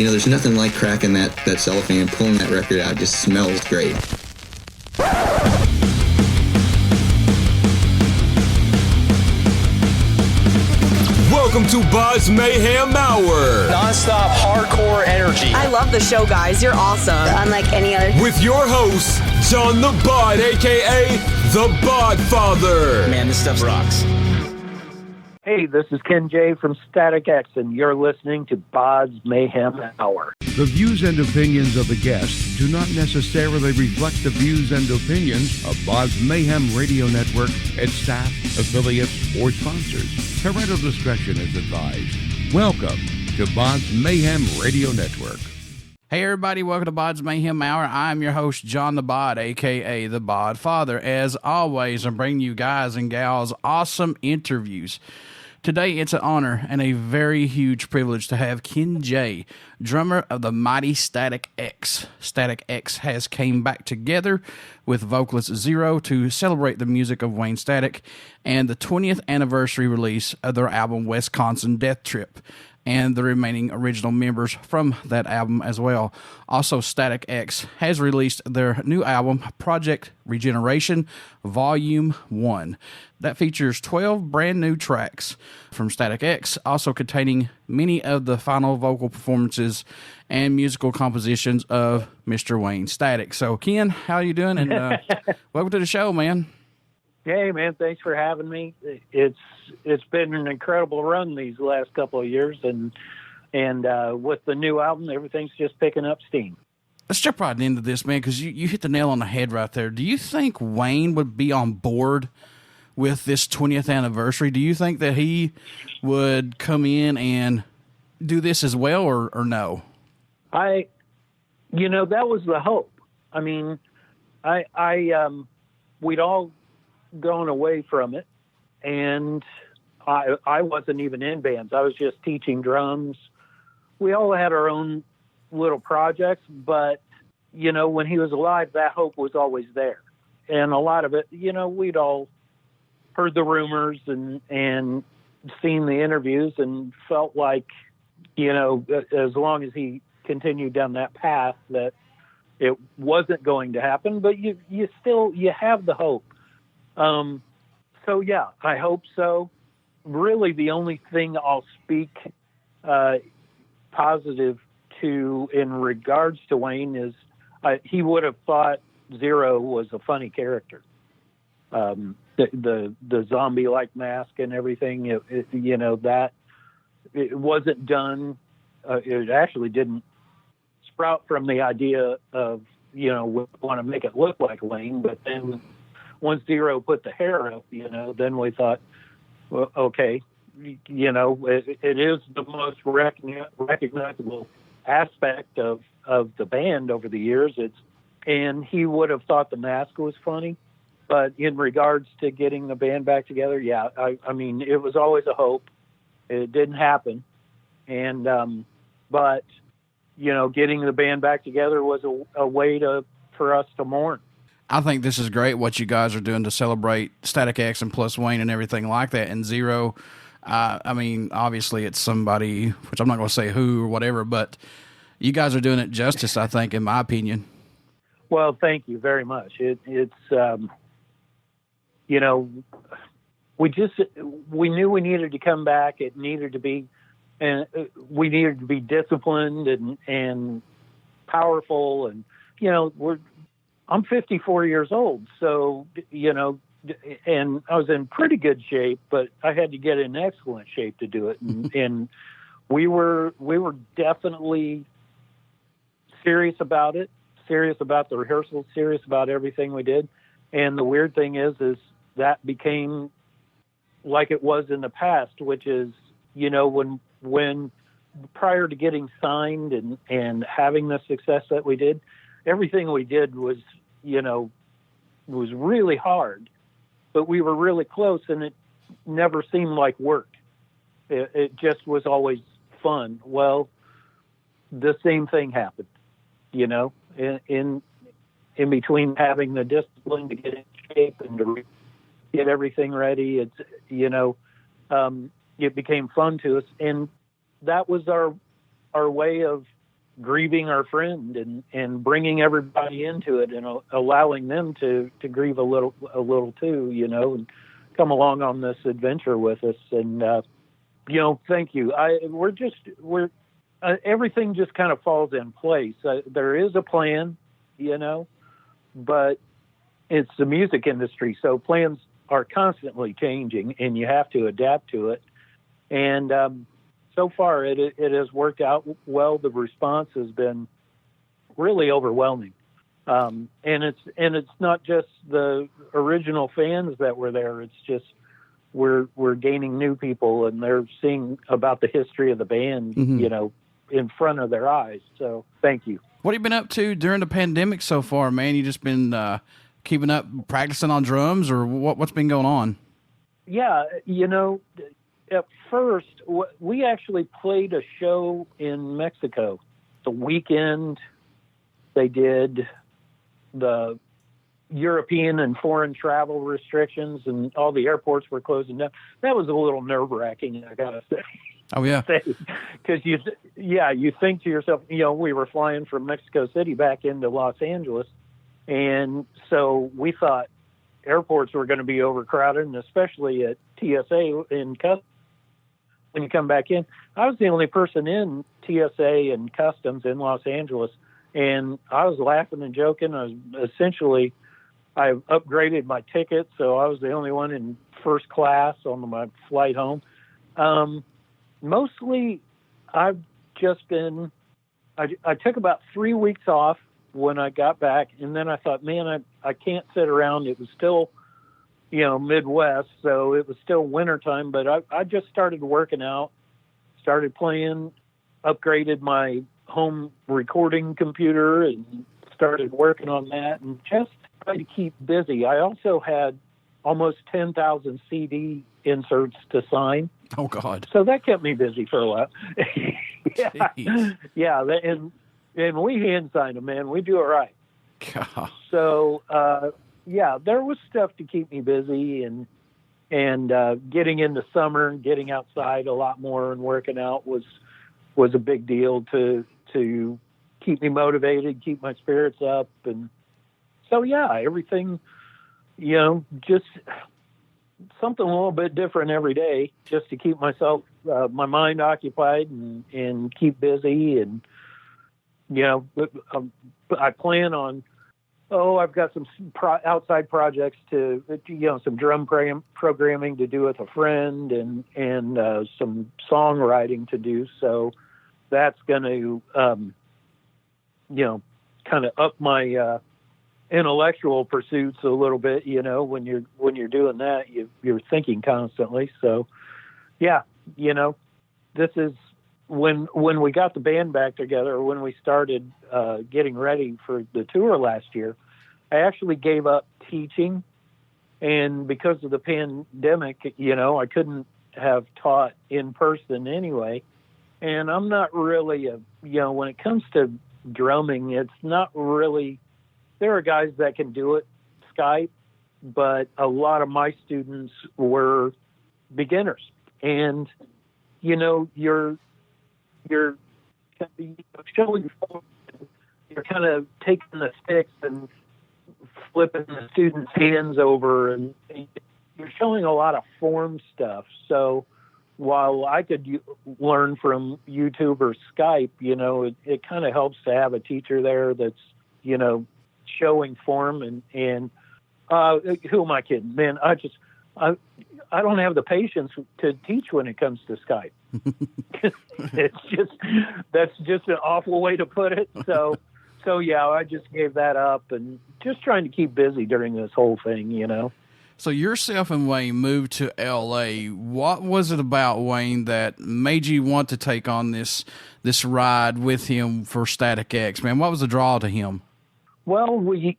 there's nothing like cracking that cellophane and pulling that record out. It just smells great. Welcome to BODS Mayhem Hour. Non-stop hardcore energy. I love the show, guys. You're awesome. Unlike any other. With your host, John the Bod, a.k.a. the Bod Father. Man, this stuff rocks. Hey, this is Ken J from Static X, and you're listening to BODS Mayhem Hour. The views and opinions of the guests do not necessarily reflect the views and opinions of BODS Mayhem Radio Network, its staff, affiliates, or sponsors. Parental discretion is advised. Welcome to BODS Mayhem Radio Network. Hey everybody, welcome to BODS Mayhem Hour. I'm your host, John the Bod, a.k.a. the Bod Father. As always, I'm bringing you guys and gals awesome interviews. Today, it's an honor and a very huge privilege to have Ken J, drummer of the mighty Static X. Static X has came back together with vocalist Zero to celebrate the music of Wayne Static and the 20th anniversary release of their album Wisconsin Death Trip, and the remaining original members from that album as well. Also, Static X has released their new album, Project Regeneration, Volume 1. That features 12 brand new tracks from Static X, also containing many of the final vocal performances and musical compositions of Mr. Wayne Static. So, Ken, how you doing? And welcome to the show, man. Hey, man, thanks for having me. It's been an incredible run these last couple of years, and with the new album, everything's just picking up steam. Let's jump right into this, man, because you hit the nail on the head right there. Do you think Wayne would be on board with this 20th anniversary? Do you think that he would come in and do this as well, or no? That was the hope. I mean, we'd all gone away from it, and I wasn't even in bands. I was just teaching drums. We all had our own little projects, but when he was alive, that hope was always there. And a lot of it, we'd all heard the rumors and seen the interviews and felt like, as long as he continued down that path, that it wasn't going to happen. But you have the hope. So yeah, I hope so. Really, the only thing I'll speak positive to in regards to Wayne is he would have thought Zero was a funny character. The zombie-like mask and everything, that it wasn't done. It actually didn't sprout from the idea of, we want to make it look like Wayne, but then once Zero put the hair up, then we thought, well, okay, it is the most recognizable aspect of the band over the years. And he would have thought the mask was funny, but in regards to getting the band back together, yeah, I mean, it was always a hope. It didn't happen. And, but, getting the band back together was a way for us to mourn. I think this is great what you guys are doing to celebrate Static X and plus Wayne and everything like that. And Zero, I mean, obviously it's somebody, which I'm not going to say who or whatever, but you guys are doing it justice, I think, in my opinion. Well, thank you very much. It's we knew we needed to come back. It needed to be, and we needed to be disciplined and powerful. And, I'm 54 years old, so, and I was in pretty good shape, but I had to get in excellent shape to do it. And we were definitely serious about it, serious about the rehearsals, serious about everything we did. And the weird thing is that became like it was in the past, which is, when prior to getting signed and having the success that we did, everything we did was really hard, but we were really close, and it never seemed like work. It just was always fun. Well, the same thing happened, in between having the discipline to get in shape and to get everything ready. It's, it became fun to us. And that was our way of grieving our friend and bringing everybody into it and allowing them to grieve a little too, and come along on this adventure with us. And, thank you. Everything just kind of falls in place. There is a plan, but it's the music industry. So plans are constantly changing and you have to adapt to it. And, so far it has worked out well. The response has been really overwhelming. And it's not just the original fans that were there. It's just, we're gaining new people and they're seeing about the history of the band, in front of their eyes. So thank you. What have you been up to during the pandemic so far, man? You just been keeping up, practicing on drums, or what's been going on? Yeah, at first, we actually played a show in Mexico. The weekend, they did the European and foreign travel restrictions, and all the airports were closing down. That was a little nerve-wracking, I gotta say. Oh yeah, because you think to yourself, we were flying from Mexico City back into Los Angeles, and so we thought airports were going to be overcrowded, and especially at TSA in Customs. When you come back in, I was the only person in TSA and Customs in Los Angeles, and I was laughing and joking. I upgraded my ticket, so I was the only one in first class on my flight home. Mostly, I've just been. I took about 3 weeks off when I got back, and then I thought, man, I can't sit around. It was still, Midwest, so it was still wintertime, but I just started working out, started playing, upgraded my home recording computer, and started working on that, and just tried to keep busy. I also had almost 10,000 CD inserts to sign. Oh, God. So that kept me busy for a while. Yeah, and we hand sign them, man. We do it right. God. So, there was stuff to keep me busy, and getting into summer and getting outside a lot more and working out was a big deal to keep me motivated, keep my spirits up. And so, everything, just something a little bit different every day just to keep myself, my mind occupied and keep busy. And, I plan on, I've got some outside projects to, some drum programming to do with a friend and some songwriting to do. So that's going to, kind of up my intellectual pursuits a little bit. When you're doing that, you're thinking constantly. So, this is when we got the band back together, when we started getting ready for the tour last year. I actually gave up teaching, and because of the pandemic, I couldn't have taught in person anyway. And I'm not really when it comes to drumming, it's not really, there are guys that can do it Skype, but a lot of my students were beginners. And, you're showing, you're kind of taking the sticks and flipping the students' hands over, and you're showing a lot of form stuff. So while I could learn from YouTube or Skype, it kind of helps to have a teacher there that's, showing form. And who am I kidding, man? I don't have the patience to teach when it comes to Skype. That's just an awful way to put it. So I just gave that up and just trying to keep busy during this whole thing, So yourself and Wayne moved to LA. What was it about Wayne that made you want to take on this ride with him for Static X, man? What was the draw to him? Well, we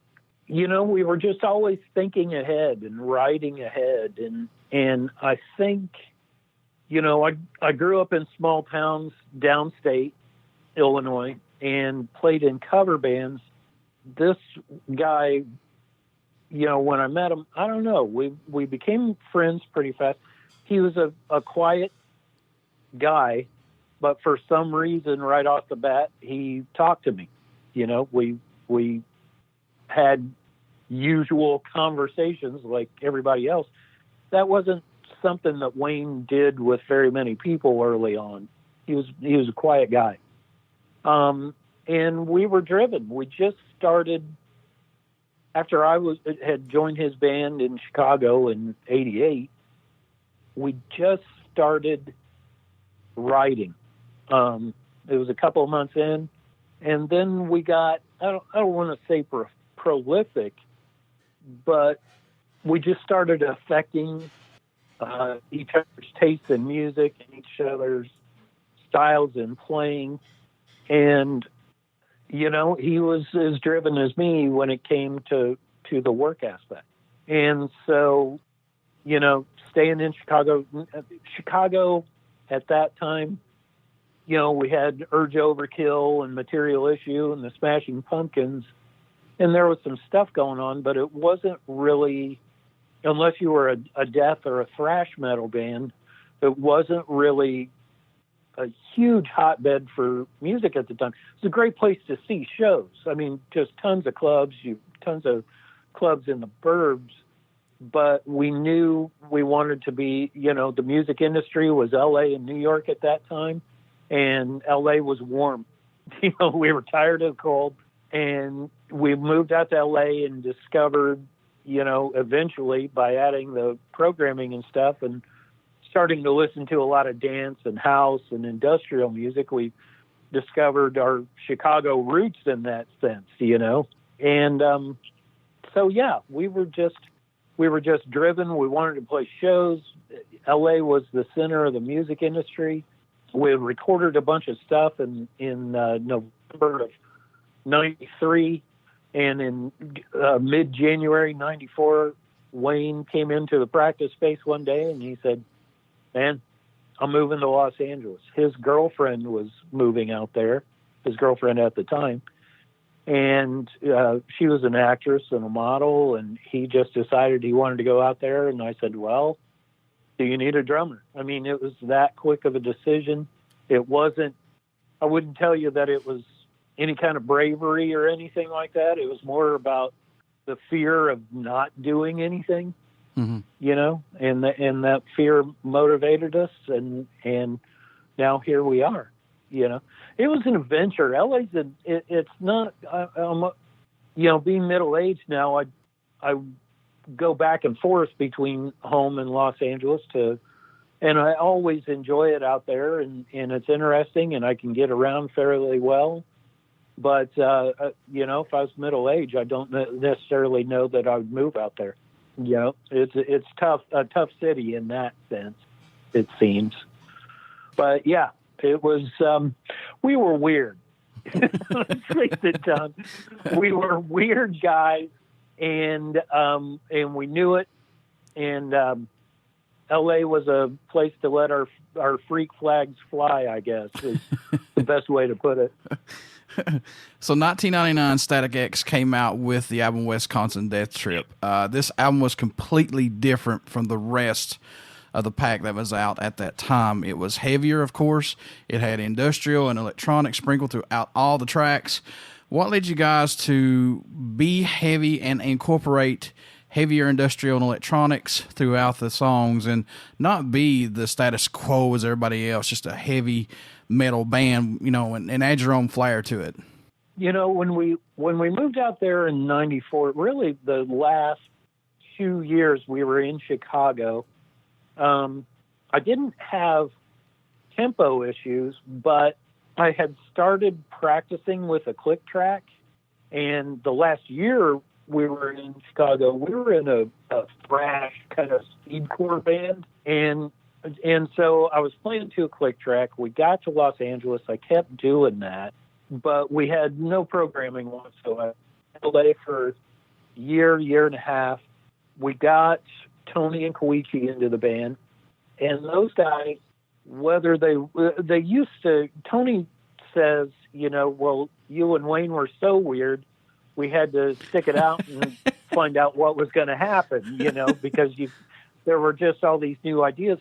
were just always thinking ahead and writing ahead. And I think, I grew up in small towns downstate Illinois and played in cover bands. This guy, when I met him, I don't know, we became friends pretty fast. He was a quiet guy, but for some reason, right off the bat, he talked to me. You know, we had usual conversations like everybody else. That wasn't something that Wayne did with very many people early on. He was a quiet guy. And we were driven. We just started after had joined his band in Chicago in '88. We just started writing. It was a couple of months in, and then we got, I don't want to say prolific, but we just started affecting each other's tastes in music and each other's styles in playing. And, you know, he was as driven as me when it came to the work aspect. And so, you know, staying in Chicago at that time, you know, we had Urge Overkill and Material Issue and the Smashing Pumpkins, and there was some stuff going on, but it wasn't really, unless you were a death or a thrash metal band, it wasn't really a huge hotbed for music at the time. It's a great place to see shows. I mean, just tons of clubs in the burbs, but we knew we wanted to be, you know, the music industry was LA and New York at that time, and LA was warm. You know, we were tired of the cold, and we moved out to LA and discovered, you know, eventually by adding the programming and stuff and starting to listen to a lot of dance and house and industrial music, we discovered our Chicago roots in that sense, you know. And so, yeah, we were just driven. We wanted to play shows. LA was the center of the music industry. We had recorded a bunch of stuff in November of '93, and in mid-January '94, Wayne came into the practice space one day and he said, "Man, I'm moving to Los Angeles." His girlfriend was moving out there, his girlfriend at the time. And she was an actress and a model, and he just decided he wanted to go out there. And I said, "Well, do you need a drummer?" I mean, it was that quick of a decision. It wasn't, I wouldn't tell you that it was any kind of bravery or anything like that. It was more about the fear of not doing anything. Mm-hmm. You know, and that fear motivated us, and now here we are. You know, it was an adventure. LA's it's not. You know, being middle aged now, I go back and forth between home and Los Angeles and I always enjoy it out there, and it's interesting, and I can get around fairly well. But you know, if I was middle aged, I don't necessarily know that I would move out there. You know, it's tough, a tough city in that sense, it seems. But yeah, it was, we were weird. Let's face it, John. We were weird guys, and we knew it. And LA was a place to let our freak flags fly, I guess, is the best way to put it. So 1999, Static X came out with the album Wisconsin Death Trip. This album was completely different from the rest of the pack that was out at that time. It was heavier, of course. It had industrial and electronic sprinkled throughout all the tracks. What led you guys to be heavy and incorporate heavier industrial and electronics throughout the songs and not be the status quo as everybody else, just a heavy metal band, you know, and add your own flair to it? You know, when we moved out there in '94, really the last 2 years we were in Chicago, I didn't have tempo issues, but I had started practicing with a click track. And the last year we were in Chicago, we were in a thrash kind of speedcore band. And so I was playing to a click track. We got to Los Angeles. I kept doing that, but we had no programming whatsoever. LA for a year and a half. We got Tony and Koichi into the band, and those guys, whether they used to, Tony says, you know, well, you and Wayne were so weird, we had to stick it out and find out what was going to happen, you know, because there were just all these new ideas.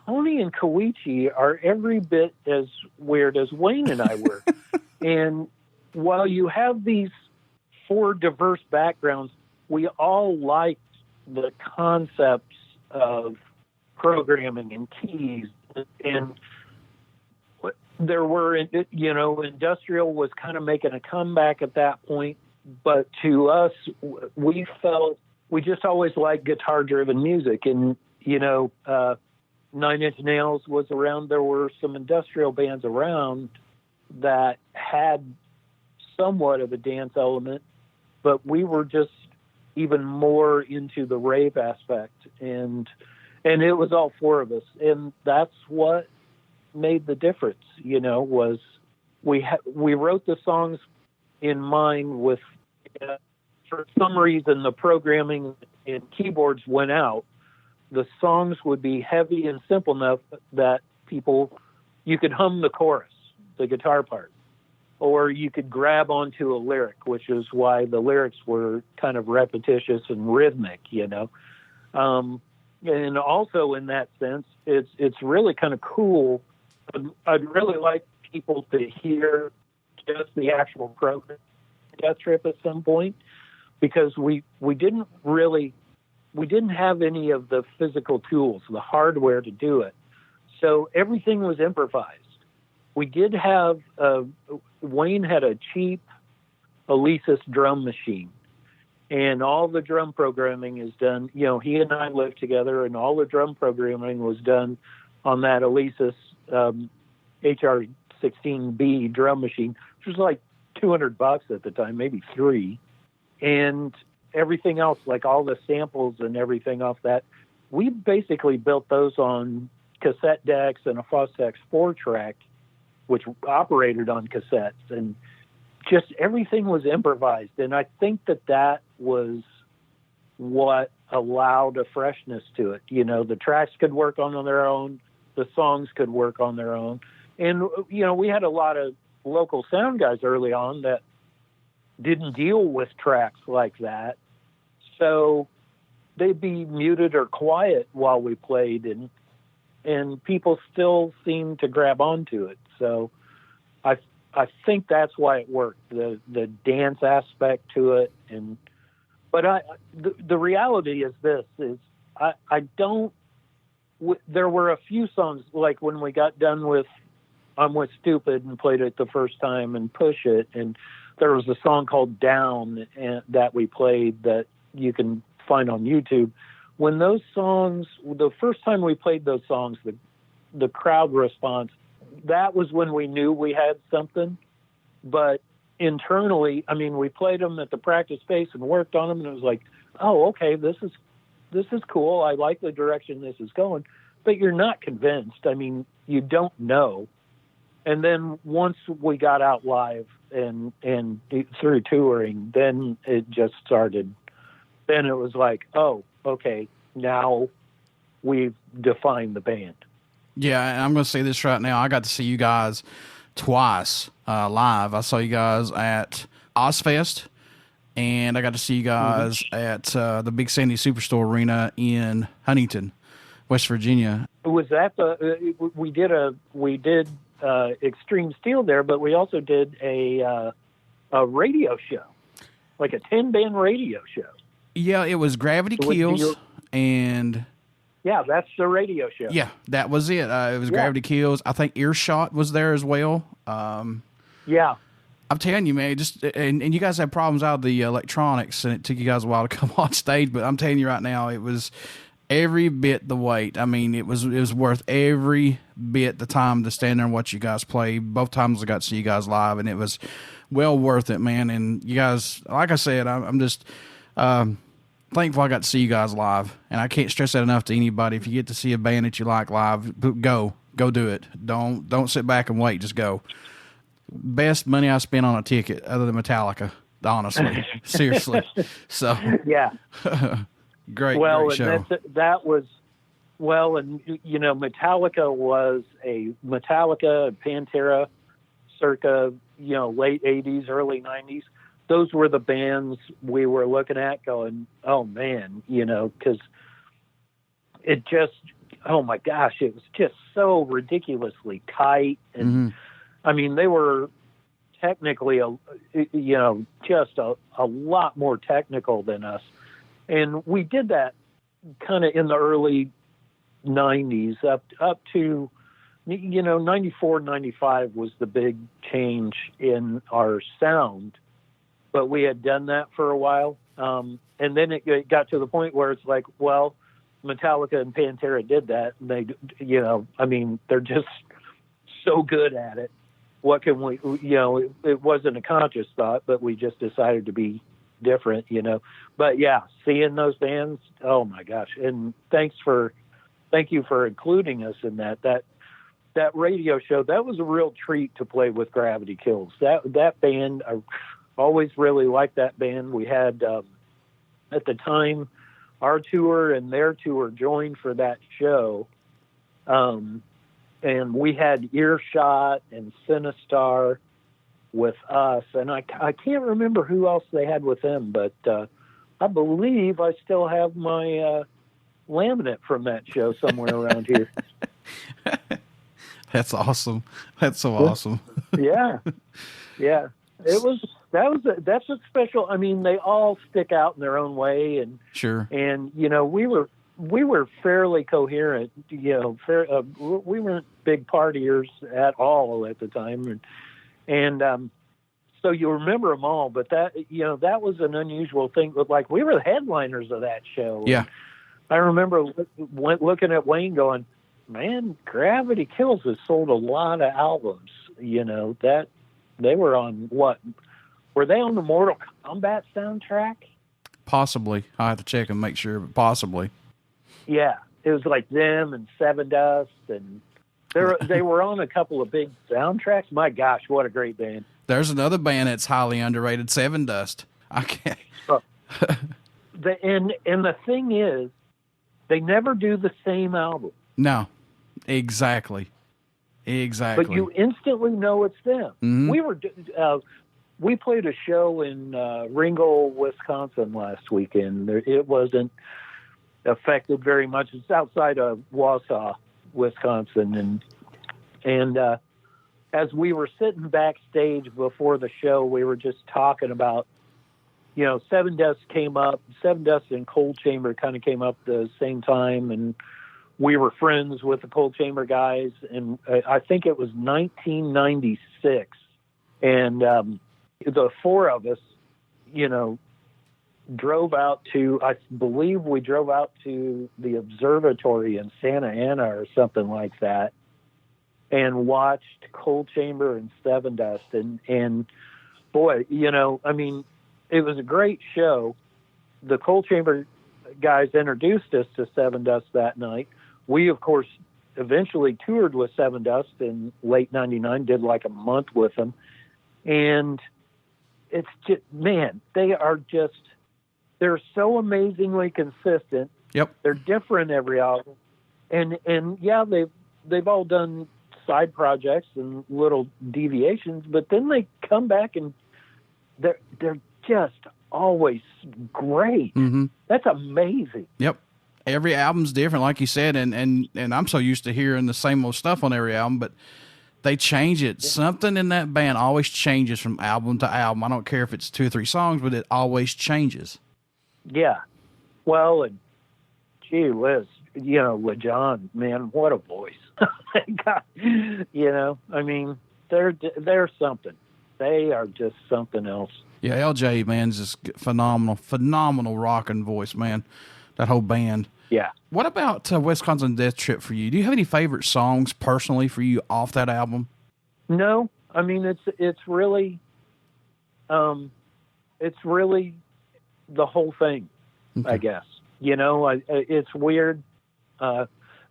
Tony and Koichi are every bit as weird as Wayne and I were. And while you have these 4 diverse backgrounds, we all liked the concepts of programming and keys. And there were, industrial was kind of making a comeback at that point. But to us, we felt we just always liked guitar-driven music. And, 9 Inch Nails was around. There were some industrial bands around that had somewhat of a dance element, but we were just even more into the rave aspect. And it was all 4 of us. And that's what made the difference, was we wrote the songs in mind with, for some reason, the programming and keyboards went out. The songs would be heavy and simple enough that you could hum the chorus, the guitar part, or you could grab onto a lyric, which is why the lyrics were kind of repetitious and rhythmic, and also in that sense, it's really kind of cool. I'd really like people to hear just the actual program Death Trip at some point, because we didn't have any of the physical tools, the hardware to do it. So everything was improvised. We did have, Wayne had a cheap Alesis drum machine, and all the drum programming is done. He and I lived together, and all the drum programming was done on that Alesis HR-16B drum machine, which was like $200 at the time, maybe $3. And everything else, like all the samples and everything off that, we basically built those on cassette decks and a Fostex 4-track, which operated on cassettes, and just everything was improvised. And I think that was what allowed a freshness to it. The tracks could work on their own, the songs could work on their own. And, we had a lot of local sound guys early on that didn't deal with tracks like that. So they'd be muted or quiet while we played, and people still seemed to grab onto it. So I think that's why it worked, the dance aspect to it. But the reality is this, there were a few songs, like when we got done with I'm With Stupid and played it the first time and Push It, and there was a song called Down that we played that you can find on YouTube. When those songs, the first time we played those songs, the crowd response, that was when we knew we had something. But internally, we played them at the practice space and worked on them, and it was like, oh, okay, this is cool. I like the direction this is going. But you're not convinced. You don't know. And then once we got out live and through touring, then it just started. Then it was like, oh, okay, now we've defined the band. Yeah, and I'm going to say this right now. I got to see you guys twice live. I saw you guys at Ozfest, and I got to see you guys at the Big Sandy Superstore Arena in Huntington, West Virginia. Was that we did Extreme Steel there, but we also did a radio show, like a 10-band radio show. Yeah, it was Gravity Kills, and yeah, that's the radio show. Yeah, that was it. It was Gravity Kills. I think Earshot was there as well. Yeah. I'm telling you, man, and you guys had problems out of the electronics, and it took you guys a while to come on stage, but I'm telling you right now, it was every bit the wait. It was worth every bit the time to stand there and watch you guys play. Both times I got to see you guys live, and it was well worth it, man. And you guys, like I said, I'm just thankful I got to see you guys live, and I can't stress that enough to anybody. If you get to see a band that you like live, go do it. Don't sit back and wait. Just go. Best money I spent on a ticket other than Metallica, honestly. Seriously. So yeah. great show. And that was Metallica was Metallica, Pantera, circa late 80s, early 90s. Those were the bands we were looking at going, oh man, because it just, oh my gosh, it was just so ridiculously tight. And I mean, they were technically, just a lot more technical than us. And we did that kind of in the early 90s up to, 94, 95 was the big change in our sound. But we had done that for a while. And then it got to the point where it's like, well, Metallica and Pantera did that. And they, they're just so good at it. What can we, it wasn't a conscious thought, but we just decided to be different, But yeah, seeing those bands, oh my gosh. And thank you for including us in that radio show. That was a real treat to play with Gravity Kills. That band, I always really liked that band. We had, at the time, our tour and their tour joined for that show. And we had Earshot and Sinistar with us. And I can't remember who else they had with them, but I believe I still have my laminate from that show somewhere around here. That's awesome. That's so awesome. Yeah. That's a special. I mean, they all stick out in their own way, and sure. And we were fairly coherent. We weren't big partiers at all at the time, and so you remember them all. But that was an unusual thing. But like, we were the headliners of that show. Yeah, I remember looking at Wayne going, man, Gravity Kills has sold a lot of albums. That they were on what? Were they on the Mortal Kombat soundtrack? Possibly. I have to check and make sure, but possibly. Yeah, it was like them and Seven Dust, and they were on a couple of big soundtracks. My gosh, what a great band! There's another band that's highly underrated, Seven Dust. I can't. And the thing is, they never do the same album. No, exactly. But you instantly know it's them. Mm-hmm. We played a show in Ringgold, Wisconsin last weekend. It wasn't affected very much. It's outside of Wausau, Wisconsin, and as we were sitting backstage before the show, we were just talking about, Seven Dust came up. Seven Dust and Cold Chamber kind of came up the same time, and we were friends with the Cold Chamber guys, and I think it was 1996, and the four of us, drove out to, I believe we drove out to the observatory in Santa Ana or something like that, and watched Cold Chamber and Seven Dust, and boy, it was a great show. The Cold Chamber guys introduced us to Seven Dust that night. We, of course, eventually toured with Seven Dust in late 99, did like a month with them. And it's just, man, they're so amazingly consistent. Yep. They're different every album. And yeah, they've all done side projects and little deviations, but then they come back and they're just always great. Mm-hmm. That's amazing. Yep. Every album's different, like you said, and I'm so used to hearing the same old stuff on every album, but they change it. Yeah. Something in that band always changes from album to album. I don't care if it's 2 or 3 songs, but it always changes. Yeah. Well, and gee whiz, LaJohn, man, what a voice. God, they're something. They are just something else. Yeah, LJ, man, is just phenomenal rocking voice, man. That whole band. Yeah. What about Wisconsin Death Trip for you? Do you have any favorite songs personally for you off that album? No, it's really the whole thing. Okay. I guess it's weird. So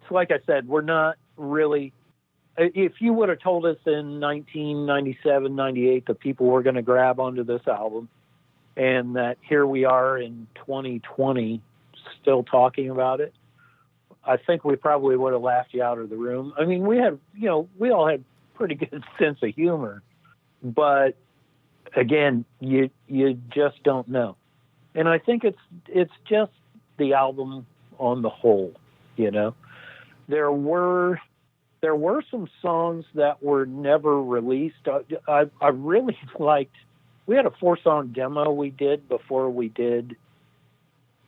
like I said, we're not really. If you would have told us in 1997, 98 that people were going to grab onto this album, and that here we are in 2020 still talking about it, I think we probably would have laughed you out of the room. I mean, we all had pretty good sense of humor, but again, you just don't know. And I think it's just the album on the whole, there were some songs that were never released. I really liked. We had a 4-song demo we did before we did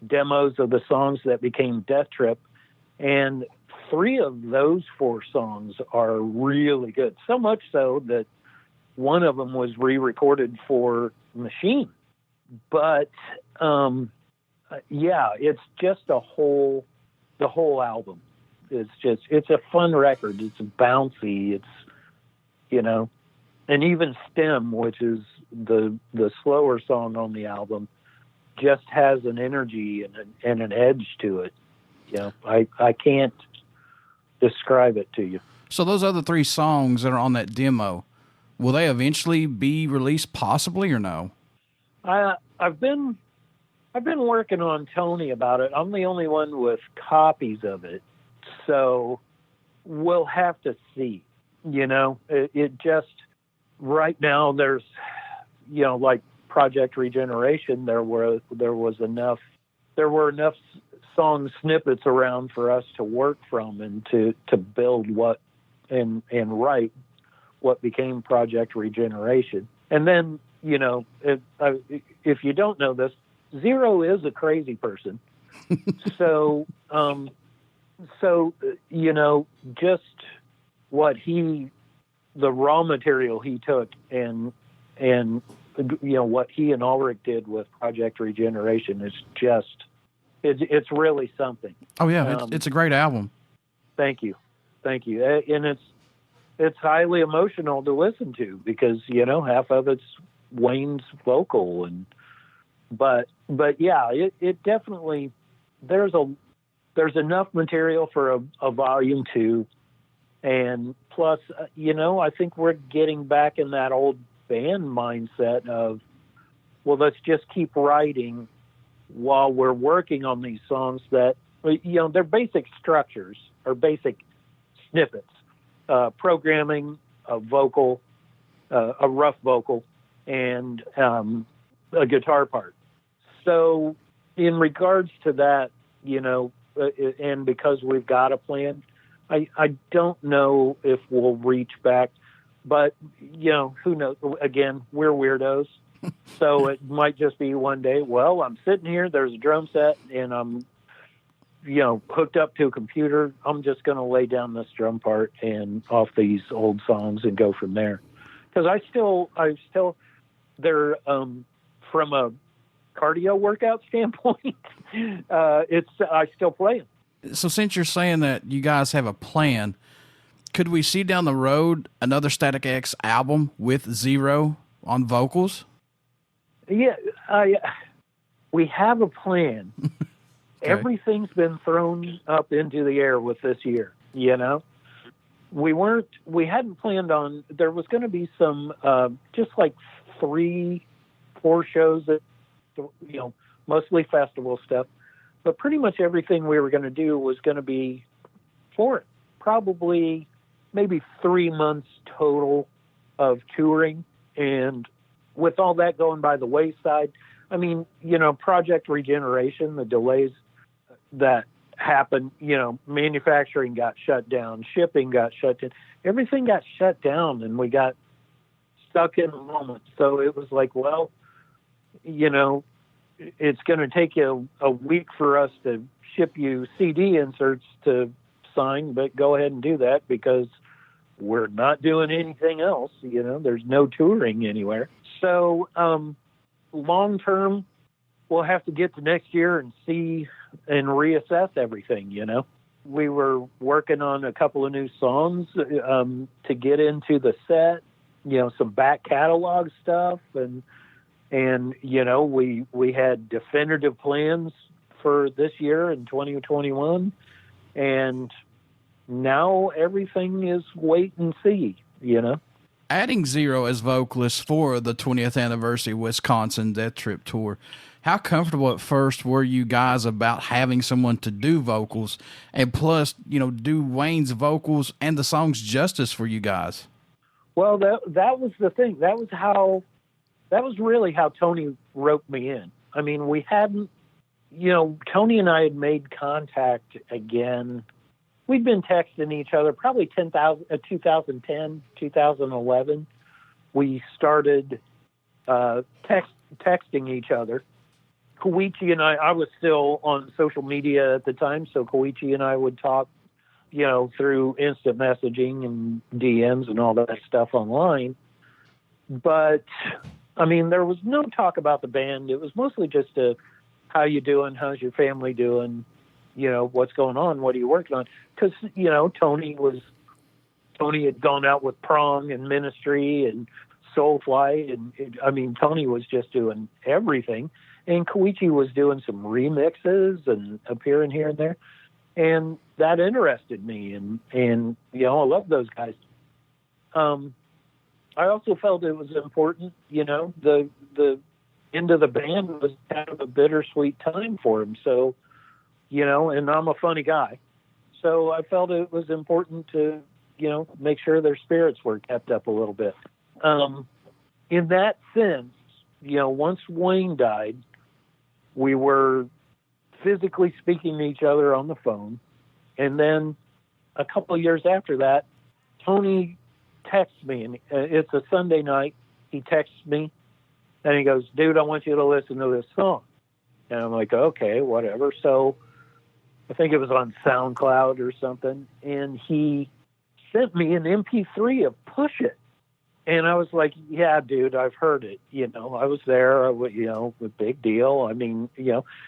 demos of the songs that became Death Trip, and 3 of those 4 songs are really good. So much so that one of them was re-recorded for Machine. But yeah, it's just the whole album. It's a fun record. It's bouncy. It's, you know, and even Stem, which is the slower song on the album, just has an energy and an edge to it. You know, I can't describe it to you. So those other 3 songs that are on that demo, will they eventually be released possibly or no? I've been working on Tony about it. I'm the only one with copies of it. So we'll have to see, you know, it just, right now there's, you know, like Project Regeneration, there were enough song snippets around for us to work from and to build what and write what became Project Regeneration. And then, you know, if you don't know this, Zero is a crazy person. So, you know, just the raw material he took and, you know, what he and Ulrich did with Project Regeneration is just, it's really something. Oh yeah. It's a great album. Thank you. And it's highly emotional to listen to because, you know, half of it's Wayne's vocal but yeah, it definitely, there's enough material for a volume 2. And plus, you know, I think we're getting back in that old band mindset of, well, let's just keep writing while we're working on these songs that, you know, they're basic structures or basic snippets, programming, a vocal, a rough vocal, and a guitar part. So in regards to that, you know, and because we've got a plan, I don't know if we'll reach back, but, you know, who knows? Again, we're weirdos. So it might just be one day, well, I'm sitting here, there's a drum set, and I'm, you know, hooked up to a computer. I'm just going to lay down this drum part and off these old songs and go from there. Because I still, they're, from a cardio workout standpoint, I still play them. So since you're saying that you guys have a plan, could we see down the road another Static X album with Zero on vocals? Yeah, we have a plan. Okay. Everything's been thrown up into the air with this year, you know? We hadn't planned on, there was going to be some, just like 3-4 shows that, you know, mostly festival stuff, but pretty much everything we were going to do was going to be for it. Probably maybe 3 months total of touring. And with all that going by the wayside, I mean, you know, Project Regeneration, the delays that happened, you know, manufacturing got shut down, shipping got shut down, everything got shut down, and we got stuck in the moment. So it was like, well, you know, it's going to take you a week for us to ship you CD inserts to sign, but go ahead and do that because we're not doing anything else. You know, there's no touring anywhere. So long term, we'll have to get to next year and see and reassess everything. You know, we were working on a couple of new songs to get into the set, you know, some back catalog stuff, and you know, we had definitive plans for this year in 2021, and now everything is wait and see, you know. Adding Zero as vocalist for the 20th anniversary Wisconsin Death Trip tour, how comfortable at first were you guys about having someone to do vocals and plus, you know, do Wayne's vocals and the songs justice for you guys? Well, that was the thing. That was really how Tony roped me in. I mean, we hadn't, you know, Tony and I had made contact again we'd been texting each other probably 2010, 2011. We started texting each other. Koichi and I was still on social media at the time, so Koichi and I would talk, through instant messaging and DMs and all that stuff online. But, there was no talk about the band. It was mostly just how you doing? How's your family doing? What's going on? What are you working on? Because, Tony had gone out with Prong and Ministry and Soulfly. And, Tony was just doing everything. And Koichi was doing some remixes and appearing here and there. And that interested me. And I love those guys. I also felt it was important, the end of the band was kind of a bittersweet time for him. So, and I'm a funny guy. So I felt it was important to, make sure their spirits were kept up a little bit. In that sense, once Wayne died, we were physically speaking to each other on the phone. And then a couple of years after that, Tony texts me, and it's a Sunday night. He texts me, and he goes, "Dude, I want you to listen to this song." And I'm like, okay, whatever. So I think it was on SoundCloud or something, and he sent me an MP3 of Push It. And I was like, yeah, dude, I've heard it. I was there, a big deal. And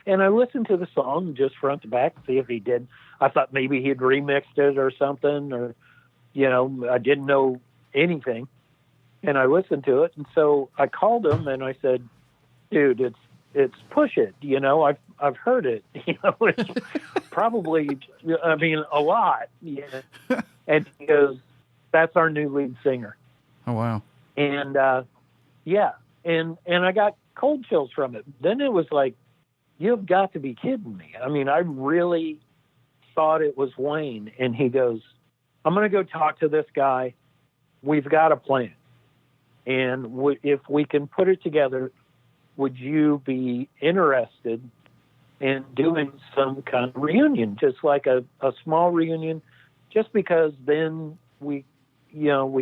I listened to the song just front to back to see if he did. I thought maybe he'd remixed it or something, or, I didn't know anything. And I listened to it. And so I called him and I said, dude, it's Push It. I've heard it. It's probably, a lot. Yeah. And he goes, that's our new lead singer. Oh, wow. And, and I got cold chills from it. Then it was like, you've got to be kidding me. I really thought it was Wayne. And he goes, I'm going to go talk to this guy. We've got a plan. And if we can put it together, would you be interested in doing some kind of reunion, just like a small reunion, just because then we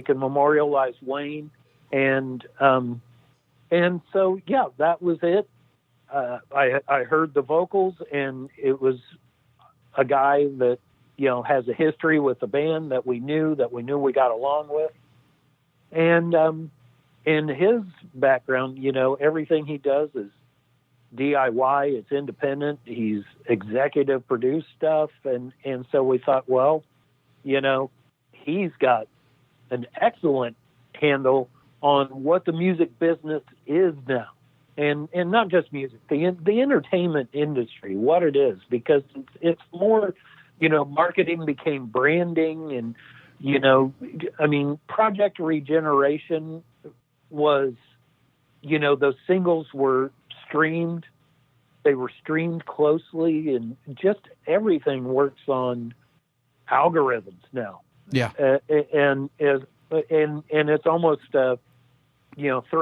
can memorialize Wayne. And so, yeah, that was it. I heard the vocals, and it was a guy that, has a history with the band that we knew we got along with. And in his background, everything he does is DIY. It's independent. He's executive produced stuff. And so we thought, well, he's got an excellent handle on what the music business is now, and not just music, the entertainment industry, what it is, because it's more, marketing became branding, and Project Regeneration was, those singles were streamed, they were streamed closely, and just everything works on algorithms now. Yeah. And it's almost, throw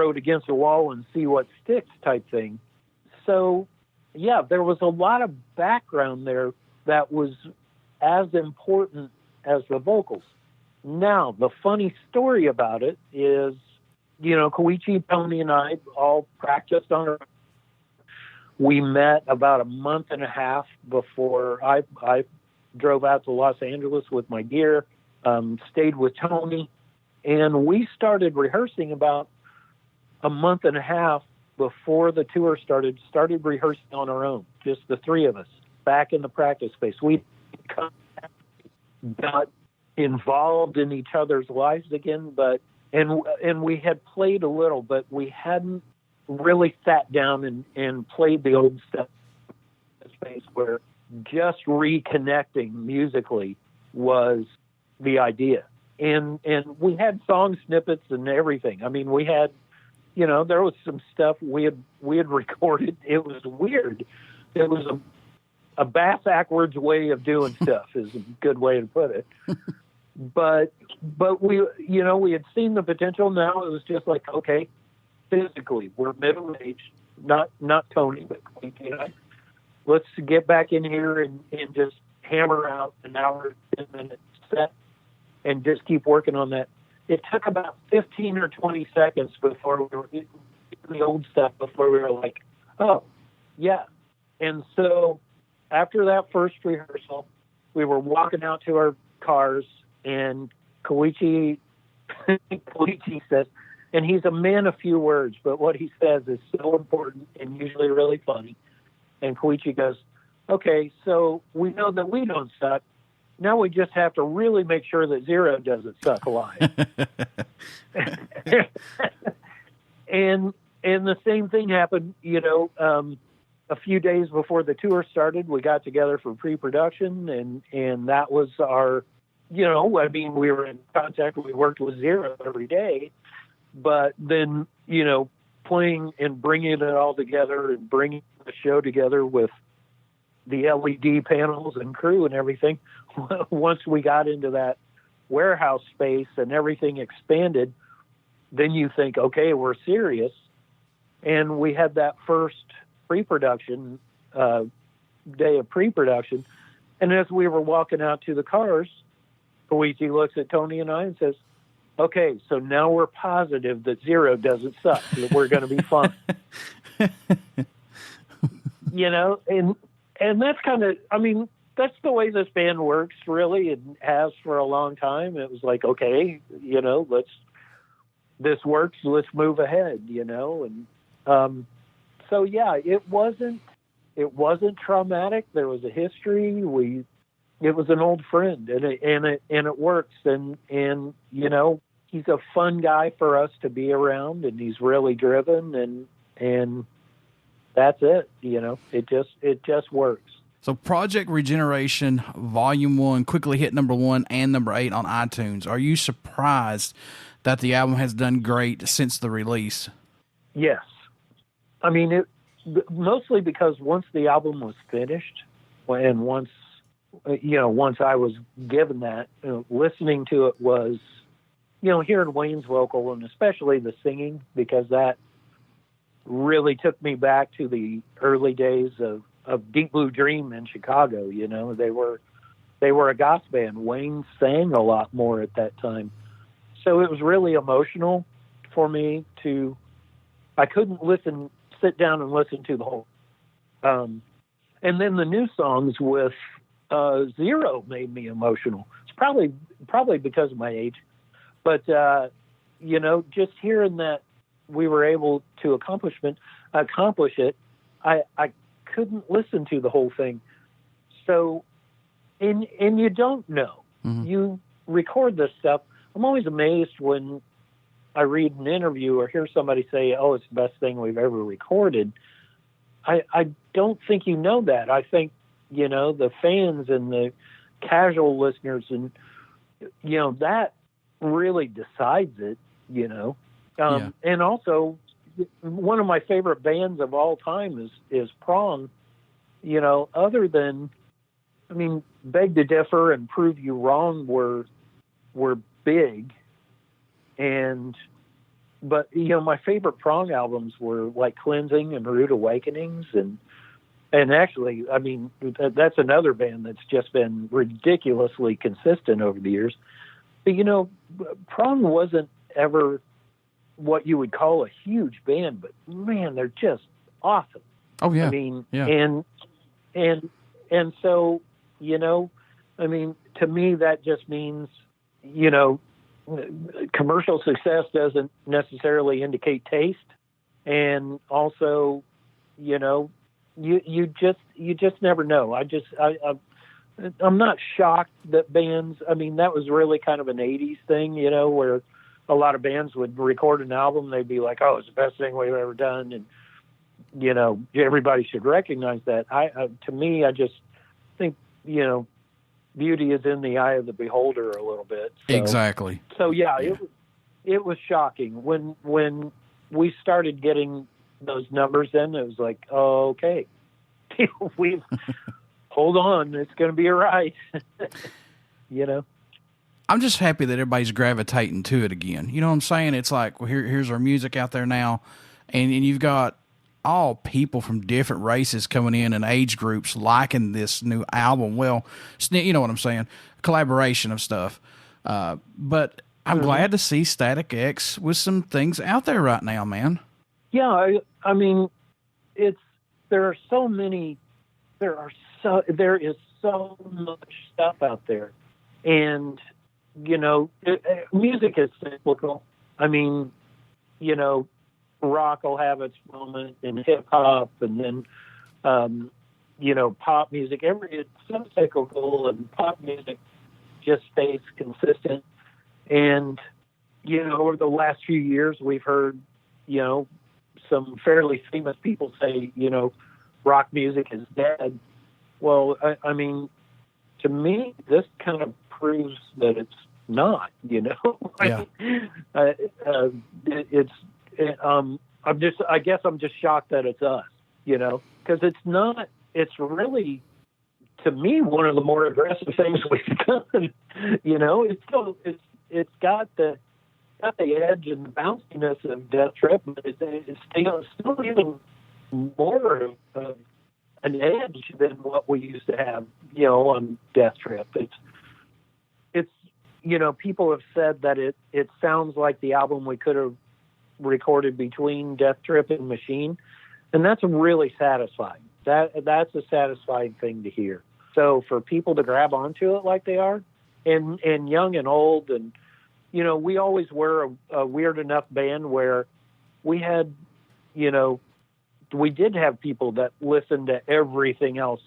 it against the wall and see what sticks type thing. So, yeah, there was a lot of background there that was as important as the vocals. Now, the funny story about it is, Koichi, Tony, and I all practiced on our. We met about a month and a half before I drove out to Los Angeles with my gear. Stayed with Tony, and we started rehearsing about a month and a half before the tour started rehearsing on our own, just the three of us back in the practice space. We got involved in each other's lives again, and we had played a little, but we hadn't really sat down and played the old stuff in a space where just reconnecting musically was the idea. And we had song snippets and everything. We had, there was some stuff we had recorded. It was weird. It was a bass-backwards way of doing stuff is a good way to put it. But we, we had seen the potential. Now it was just like, okay, physically, we're middle-aged, not Tony, but Quincy and I. Let's get back in here and just hammer out an hour, 10-minute set and just keep working on that. It took about 15 or 20 seconds before we were the old stuff, before we were like, oh, yeah. And so after that first rehearsal, we were walking out to our cars, and Koichi says, and he's a man of few words, but what he says is so important and usually really funny. And Koichi goes, okay, so we know that we don't suck. Now we just have to really make sure that Zero doesn't suck live. And the same thing happened, a few days before the tour started. We got together for pre-production, and that was our, we were in contact. We worked with Zero every day, but then, playing and bringing it all together and bringing the show together with the LED panels and crew and everything. Once we got into that warehouse space and everything expanded, then you think, okay, we're serious. And we had that first pre-production, day of pre-production. And as we were walking out to the cars, Koichi looks at Tony and I and says, okay, so now we're positive that Zero doesn't suck, that we're going to be fine. And that's kind of, that's the way this band works, really, and has for a long time. It was like, okay, this works, let's move ahead, and so yeah, it wasn't traumatic. There was a history. It was an old friend, and it works, and he's a fun guy for us to be around, and he's really driven, and that's it. It just works. So Project Regeneration Volume 1 quickly hit number 1 and number 8 on iTunes. Are you surprised that the album has done great since the release? Yes. Mostly because once the album was finished, and once I was given that, listening to it was, hearing Wayne's vocal, and especially the singing, because that really took me back to the early days of Deep Blue Dream in Chicago. They were a gospel band. Wayne sang a lot more at that time. So it was really emotional for me I couldn't sit down and listen to the whole. And then the new songs with Zero made me emotional. It's probably because of my age, but just hearing that we were able to accomplish it, I couldn't listen to the whole thing. So, and you don't know. Mm-hmm. You record this stuff. I'm always amazed when I read an interview or hear somebody say, oh, it's the best thing we've ever recorded. I don't think you know that. I think, the fans and the casual listeners and, that really decides it, Yeah. And also, one of my favorite bands of all time is Prong. Other than, Beg to Differ and Prove You Wrong were big, but my favorite Prong albums were like Cleansing and Rude Awakenings, and actually, that's another band that's just been ridiculously consistent over the years. But Prong wasn't ever what you would call a huge band, but man, they're just awesome. Oh yeah. Yeah. And so, to me, that just means, commercial success doesn't necessarily indicate taste. And also, you just never know. I'm not shocked that bands, that was really kind of an 80s thing, where a lot of bands would record an album. They'd be like, oh, it's the best thing we've ever done. And, everybody should recognize that. To me, I just think, beauty is in the eye of the beholder a little bit. So, exactly. So yeah, it was shocking when we started getting those numbers in. It was like, oh, okay, hold on, it's going to be all right. I'm just happy that everybody's gravitating to it again. You know what I'm saying? It's like, well, here's our music out there now, and you've got all people from different races coming in and age groups liking this new album. Well, you know what I'm saying? Collaboration of stuff. But I'm glad to see Static X with some things out there right now, man. Yeah, I mean, there is so much stuff out there, and music is cyclical. I mean, rock will have its moment, and hip hop, and then pop music. It's so cyclical, and pop music just stays consistent. And over the last few years, we've heard some fairly famous people say rock music is dead. Well, I mean, to me, this kind of proves that it's not. Yeah. I guess I'm just shocked that it's us. Because it's not. It's really, to me, one of the more aggressive things we've done. It's got the edge and the bounciness of Death Trip, but it's still even more of an edge than what we used to have, on Death Trip. It's people have said that it sounds like the album we could have recorded between Death Trip and Machine, and that's really satisfying. That's a satisfying thing to hear. So for people to grab onto it like they are, and young and old, and we always were a weird enough band where we had, we did have people that listened to everything else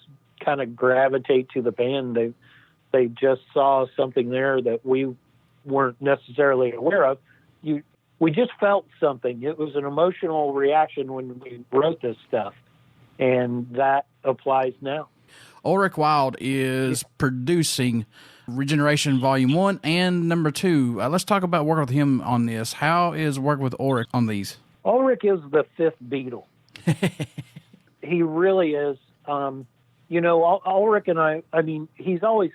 kind of gravitate to the band. They just saw something there that we weren't necessarily aware of. We just felt something. It was an emotional reaction when we wrote this stuff, and that applies now. Ulrich Wild is producing Regeneration Volume 1 and number 2. Let's talk about working with him on this. How is working with Ulrich on these? Ulrich is the fifth Beatle. He really is. Ulrich and I mean, he's always,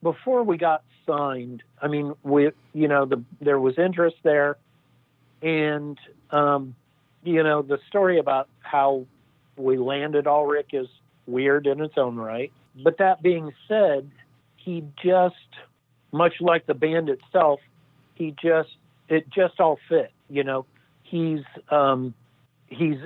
before we got signed, I mean, there was interest there. And, the story about how we landed Ulrich is weird in its own right. But that being said, he just, much like the band itself, it just all fit. He's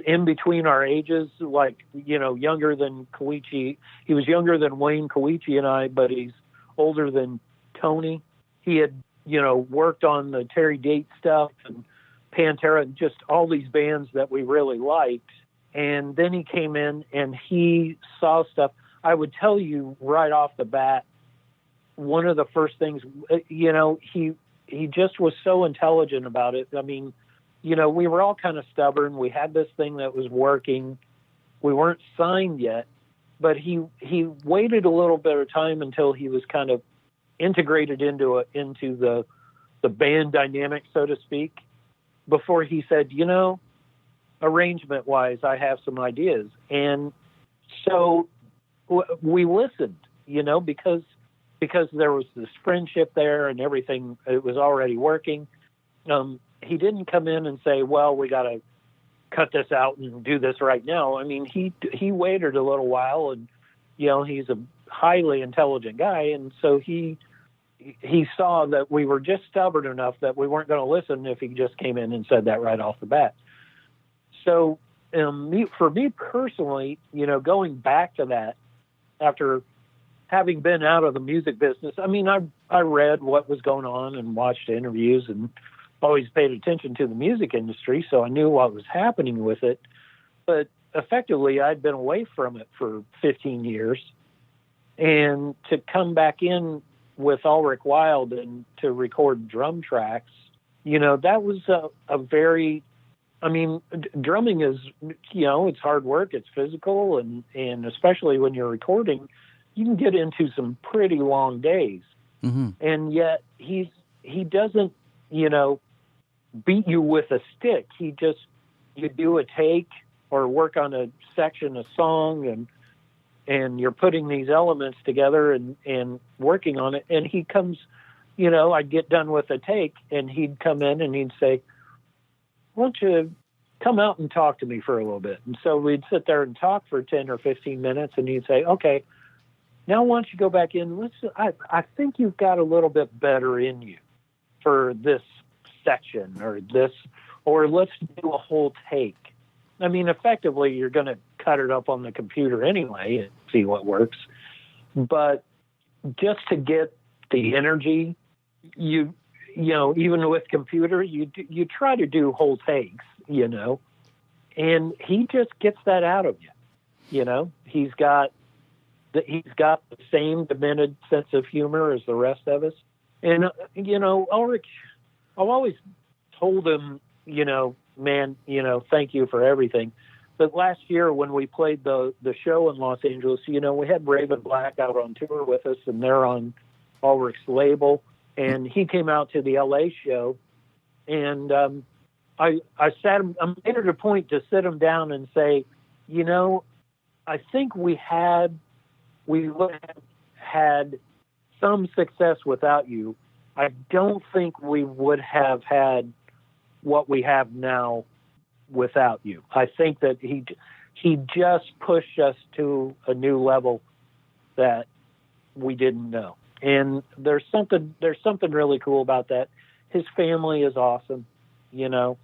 in between our ages, like, younger than Koichi. He was younger than Wayne, Koichi, and I, but he's older than Tony. He had, worked on the Terry Date stuff and Pantera and just all these bands that we really liked. And then he came in and he saw stuff. I would tell you right off the bat, one of the first things, he just was so intelligent about it. I mean, we were all kind of stubborn. We had this thing that was working. We weren't signed yet, but he waited a little bit of time until he was kind of integrated into the band dynamic, so to speak, before he said, arrangement wise, I have some ideas. And so we listened, because there was this friendship there and everything, it was already working. He didn't come in and say, well, we got to cut this out and do this right now. I mean, he waited a little while, and, he's a highly intelligent guy. And so he saw that we were just stubborn enough that we weren't going to listen if he just came in and said that right off the bat. So for me personally, going back to that, after having been out of the music business, I mean, I read what was going on and watched interviews and always paid attention to the music industry, so I knew what was happening with it. But effectively, I'd been away from it for 15 years. And to come back in with Ulrich Wild and to record drum tracks, that was a very, I mean, drumming is, it's hard work, it's physical, and especially when you're recording, you can get into some pretty long days. Mm-hmm. And yet he doesn't, beat you with a stick. You do a take or work on a section, a song, and you're putting these elements together and working on it. And he comes, I'd get done with a take and he'd come in and he'd say, why don't you come out and talk to me for a little bit. And so we'd sit there and talk for 10 or 15 minutes, and he'd say, okay, now why don't you go back in? I think you've got a little bit better in you for this section or let's do a whole take. I mean, effectively, you're going to cut it up on the computer anyway and see what works. But just to get the energy, you know, even with computer, you try to do whole takes, you know, and he just gets that out of you. You know, he's got the same demented sense of humor as the rest of us. And, you know, Ulrich, I've always told him, you know, man, you know, thank you for everything. But last year when we played the show in Los Angeles, you know, we had Raven Black out on tour with us, and they're on Ulrich's label. And he came out to the LA show, and I made it a point to sit him down and say, you know, I think we would have had some success without you. I don't think we would have had what we have now without you. I think that he just pushed us to a new level that we didn't know. And there's something really cool about that. His family is awesome, you know.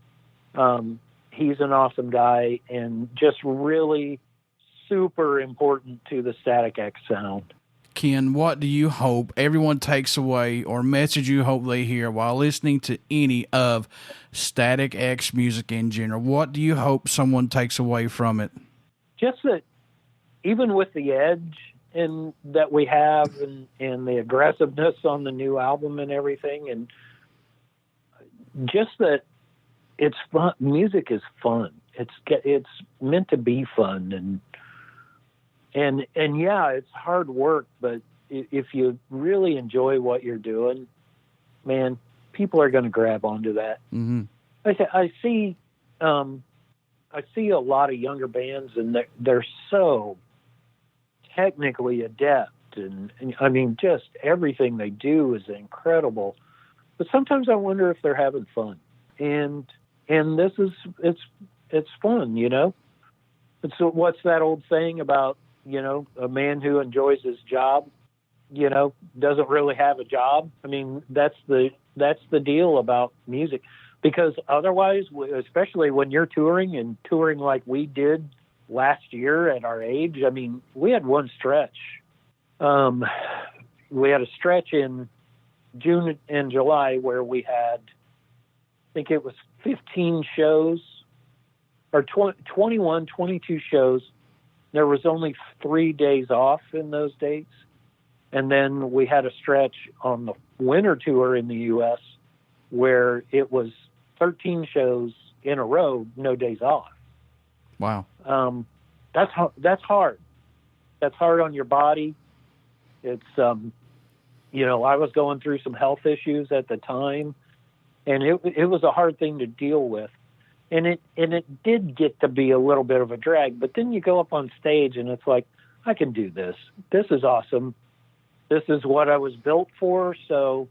He's an awesome guy and just really super important to the Static X sound. Ken, what do you hope everyone takes away, or message you hope they hear while listening to any of Static X music in general? What do you hope someone takes away from it? Just that even with the edge and that we have and the aggressiveness on the new album and everything, and just that it's fun. Music is fun. It's meant to be fun, and yeah, it's hard work, but if you really enjoy what you're doing, man, people are going to grab onto that. Mm-hmm. I see a lot of younger bands, and they're so technically adept, and I mean, just everything they do is incredible. But sometimes I wonder if they're having fun, and this is it's fun, you know. It's what's that old saying about, you know, a man who enjoys his job, you know, doesn't really have a job. I mean, that's the deal about music, because otherwise, especially when you're touring like we did last year at our age, I mean, we had one stretch. We had a stretch in June and July where we had, I think it was 15 shows or 21, 22 shows. There was only 3 days off in those dates. And then we had a stretch on the winter tour in the U.S. where it was 13 shows in a row, no days off. Wow. That's hard. That's hard on your body. It's, you know, I was going through some health issues at the time, and it was a hard thing to deal with. And it did get to be a little bit of a drag, but then you go up on stage and it's like, I can do this. This is awesome. This is what I was built for. So,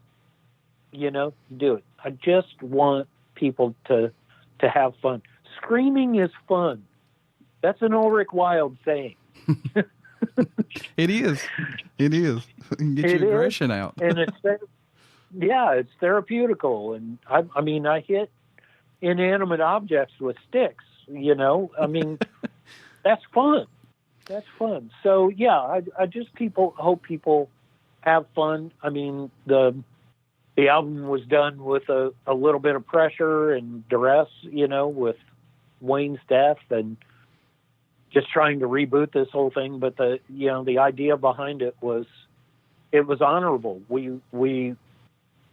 you know, do it. I just want people to have fun. Screaming is fun. That's an Ulrich Wilde saying. It is. Get your aggression out. And it's therapeutical. And I mean, I hit inanimate objects with sticks, you know. I mean, that's fun. That's fun. So yeah, I just hope people have fun. I mean, the album was done with a little bit of pressure and duress, you know, with Wayne's death and just trying to reboot this whole thing. But the idea behind it was honorable. We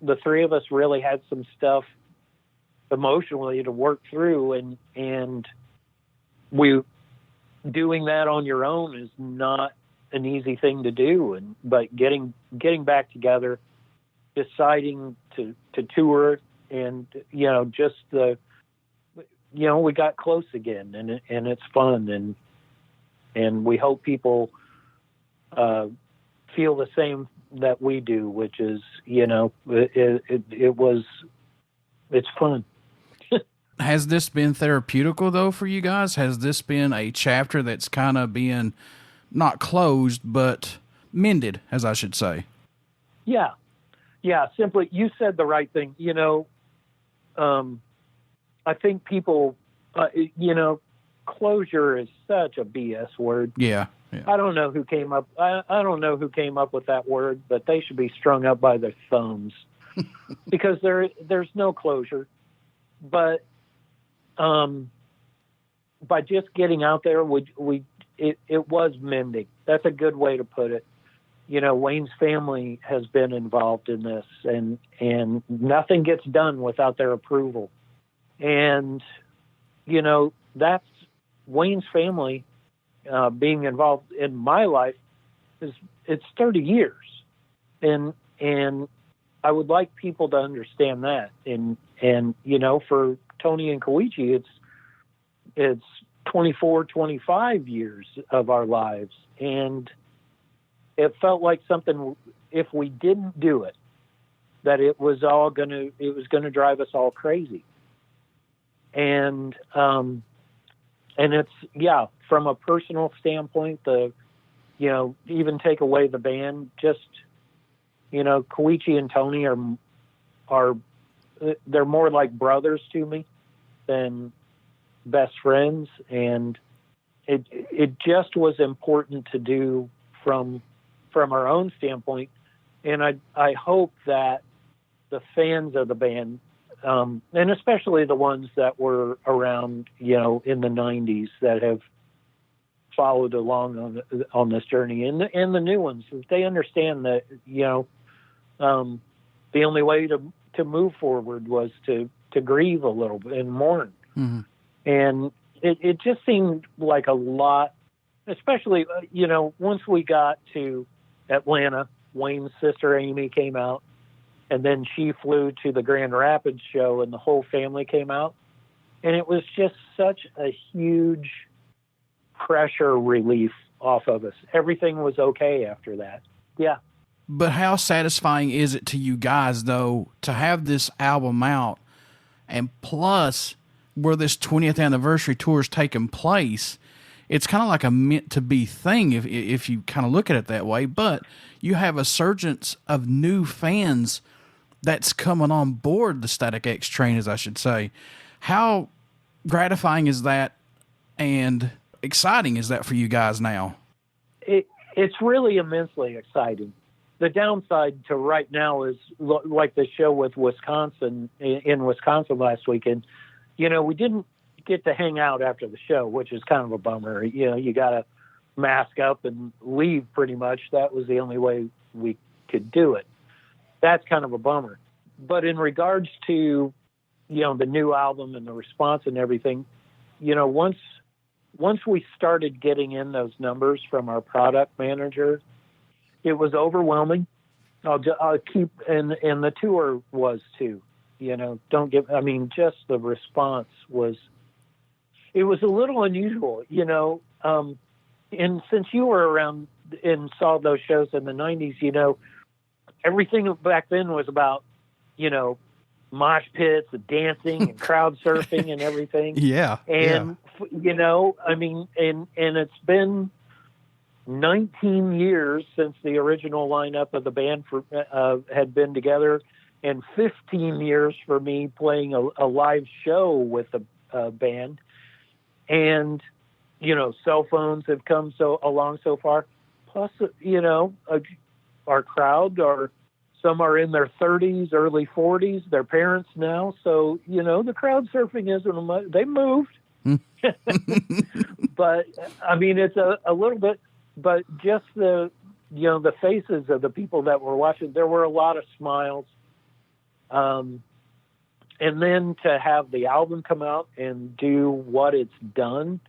the three of us really had some stuff emotionally to work through, and we doing that on your own is not an easy thing to do. But getting back together, deciding to tour, and you know, just we got close again, and it's fun, and we hope people feel the same that we do, which is, you know, it's fun. Has this been therapeutical though for you guys? Has this been a chapter that's kind of being not closed, but mended, as I should say? Yeah. Simply, you said the right thing. I think people, closure is such a BS word. Yeah. I don't know who came up. I don't know who came up with that word, but they should be strung up by their thumbs because there's no closure. But by just getting out there, it was mending. That's a good way to put it. Wayne's family has been involved in this, and nothing gets done without their approval. And that's Wayne's family being involved in my life it's 30 years, and I would like people to understand that. And for Tony and Koichi, it's 24, 25 years of our lives. And it felt like something, if we didn't do it, that it was going to drive us all crazy. And it's, from a personal standpoint, even take away the band, just, Koichi and Tony are they're more like brothers to me than best friends. And it just was important to do from our own standpoint. And I hope that the fans of the band, and especially the ones that were around, in the 90s that have followed along on this journey, and the new ones, they understand that, the only way to move forward was to grieve a little bit and mourn. Mm-hmm. And it just seemed like a lot, especially, once we got to Atlanta, Wayne's sister Amy came out, and then she flew to the Grand Rapids show, and the whole family came out. And it was just such a huge pressure relief off of us. Everything was okay after that. Yeah. But how satisfying is it to you guys, though, to have this album out, and plus where this 20th anniversary tour is taking place? It's kind of like a meant-to-be thing if you kind of look at it that way. But you have a surge of new fans that's coming on board the Static X train, as I should say. How gratifying is that, and exciting is that for you guys now? It's really immensely exciting. The downside to right now is like the show with Wisconsin in Wisconsin last weekend. We didn't get to hang out after the show, which is kind of a bummer. You got to mask up and leave pretty much. That was the only way we could do it. That's kind of a bummer. But in regards to, the new album and the response and everything, once we started getting in those numbers from our product manager, it was overwhelming. I'll keep, and the tour was too, just the response was, it was a little unusual, and since you were around and saw those shows in the 90s, everything back then was about, mosh pits and dancing and crowd surfing and everything. Yeah. And, and it's been 19 years since the original lineup of the band had been together, and 15 years for me playing a live show with a band. And, cell phones have come along so far. Plus, our crowd some are in their 30s, early 40s, they're parents now. So, the crowd surfing isn't, they moved. But, it's a little bit, but just the faces of the people that were watching, there were a lot of smiles. And then to have the album come out and do what it's done,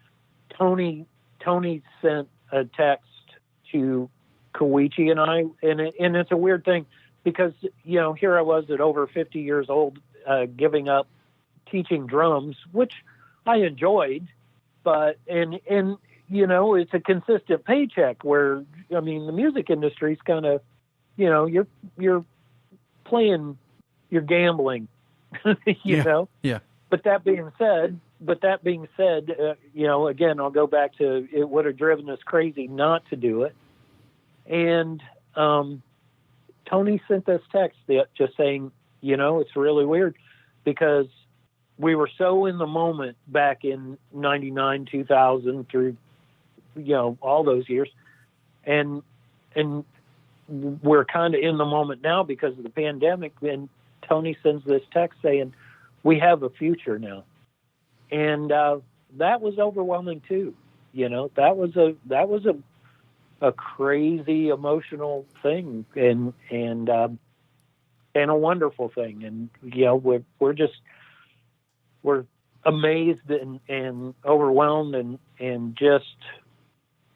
Tony sent a text to Koichi and I, and it's a weird thing because, here I was at over 50 years old, giving up teaching drums, which I enjoyed, but, and it's a consistent paycheck where, the music industry's kind of, you're playing, you're gambling, you know? Yeah. But that being said, again, I'll go back to it would have driven us crazy not to do it. And Tony sent this text just saying, it's really weird because we were so in the moment back in 99, 2000 through, all those years. And we're kind of in the moment now because of the pandemic. And Tony sends this text saying, we have a future now. And that was overwhelming too. That was a crazy emotional thing and a wonderful thing. And, we're amazed and overwhelmed and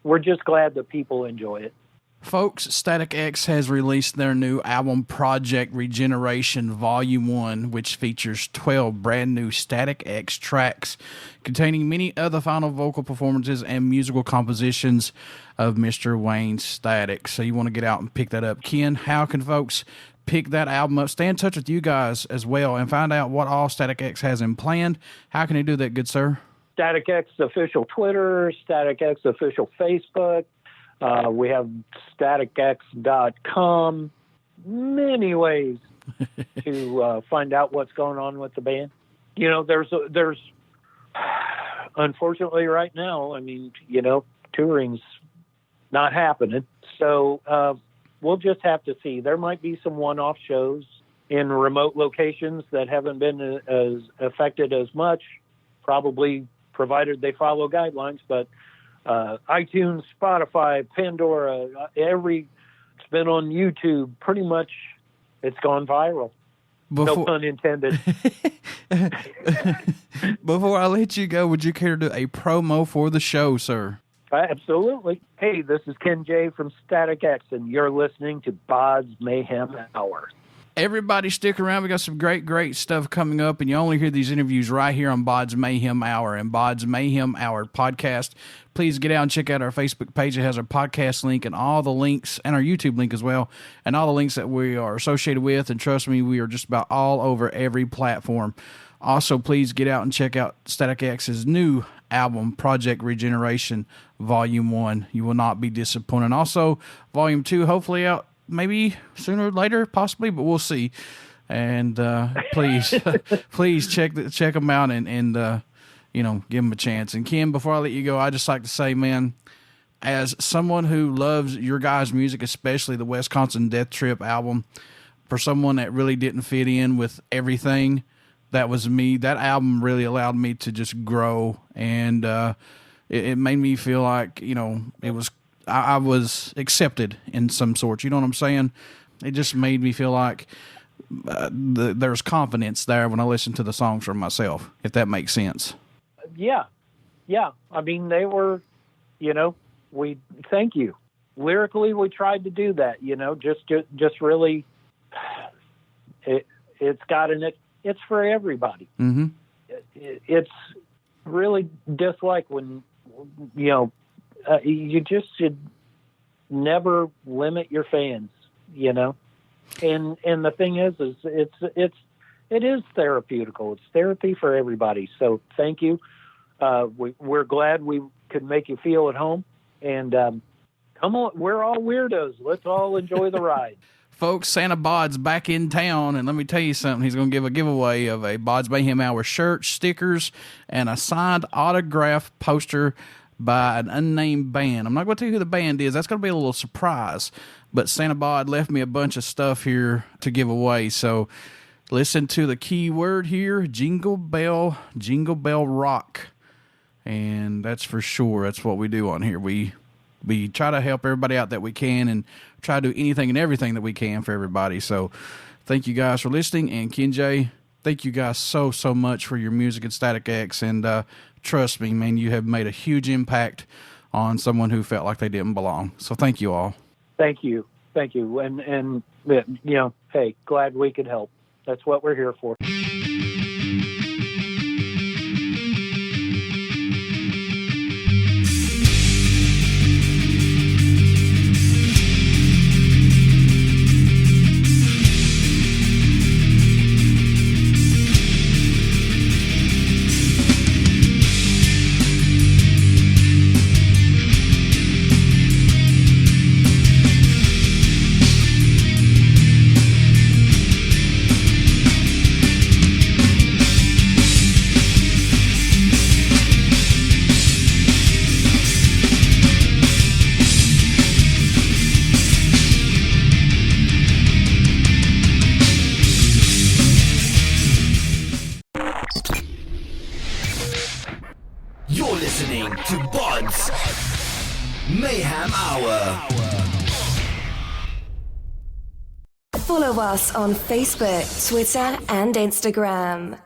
we're just glad that people enjoy it. Folks, Static X has released their new album, Project Regeneration Volume 1, which features 12 brand new Static X tracks containing many other final vocal performances and musical compositions of Mr. Wayne Static. So you want to get out and pick that up. Ken, how can folks pick that album up? Stay in touch with you guys as well and find out what all Static X has in planned. How can they do that, good sir? Static X official Twitter, Static X official Facebook. We have staticx.com, many ways to find out what's going on with the band. There's unfortunately right now, touring's not happening. So we'll just have to see. There might be some one-off shows in remote locations that haven't been as affected as much, probably provided they follow guidelines, but iTunes, Spotify, Pandora, it's been on YouTube. Pretty much, it's gone viral. No pun intended. Before I let you go, would you care to do a promo for the show, sir? Absolutely. Hey, this is Ken J from Static X, and you're listening to BODS Mayhem Hour. Everybody stick around. We got some great stuff coming up, and you only hear these interviews right here on BODS Mayhem Hour and BODS Mayhem Hour podcast. Please get out and check out our Facebook page. It has our podcast link and all the links, and our YouTube link as well, and all the links that we are associated with. And trust me, we are just about all over every platform. Also, please get out and check out Static X's new album, Project Regeneration Volume 1. You will not be disappointed. Also, Volume 2, hopefully out maybe sooner or later, possibly, but we'll see. And please, please check them out and give them a chance. And Kim, before I let you go, I just like to say, man, as someone who loves your guys' music, especially the Wisconsin Death Trip album, for someone that really didn't fit in with everything, that was me. That album really allowed me to just grow, and it made me feel like I was accepted in some sort. You know what I'm saying? It just made me feel like there's confidence there when I listen to the songs for myself, if that makes sense. Yeah. They were, we thank you. Lyrically, we tried to do that. Just really. It's got it's for everybody. Mm-hmm. It's really dislike when you just should never limit your fans, And the thing is it is therapeutical. It's therapy for everybody. So thank you. We're glad we could make you feel at home. And come on, we're all weirdos. Let's all enjoy the ride. Folks, Santa Bod's back in town, and let me tell you something. He's going to give a giveaway of a BODS Mayhem Hour shirt, stickers, and a signed autograph poster by an unnamed band. I'm not going to tell you who the band is. That's going to be a little surprise. But Santa Bod left me a bunch of stuff here to give away. So listen to the key word here, Jingle Bell Rock. And that's for sure. That's what we do on here. We try to help everybody out that we can and try to do anything and everything that we can for everybody. So thank you guys for listening. And Ken J, thank you guys so much for your music at Static X. And trust me, man, you have made a huge impact on someone who felt like they didn't belong. So thank you all. Thank you. And hey, glad we could help. That's what we're here for. listening to BODS Mayhem Hour. Follow us on Facebook, Twitter, and Instagram.